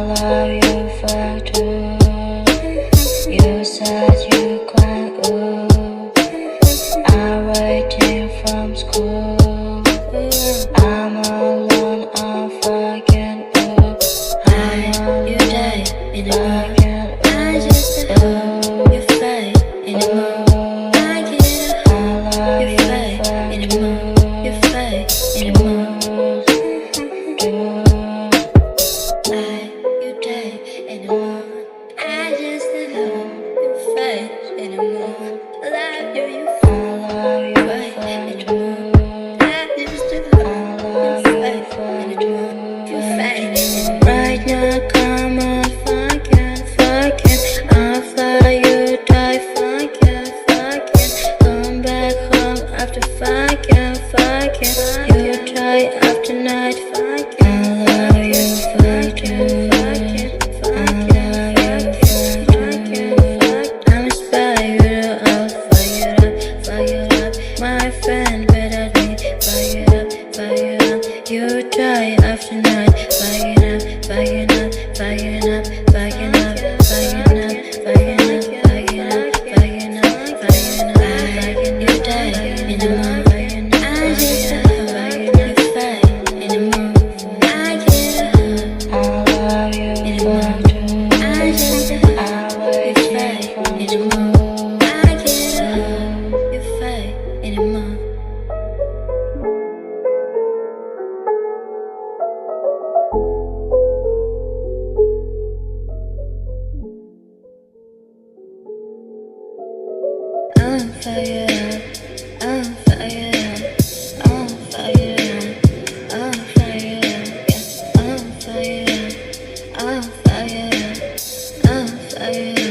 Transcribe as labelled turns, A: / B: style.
A: love you for two. You said you can't I'm waiting from school. I'm alone, I'm fucking up.
B: You die in the morning. I just love your face in the morning. I get your face in the morning. Your face in the morning. You die in the morning. I just love your face in the morning. I love you, you face in the morning. I just love your face in the morning. Your face. Right now, come on, fucking. I'll fly, you die, fucking. Come back home after fucking. You try after night, fucking.
A: I love you for two.
B: I'm a spy, I'll fire it up. My friend better me, fire it up. You try after night, fire it up. You die in the morning. I just love your face in the morning. I get
A: I love you for two.
B: I just love your face in the morning. I get your face in the morning. I'm fire, I'm fire, I'm fire, I'm fire, I'm fire, I'm fire, I'm fire.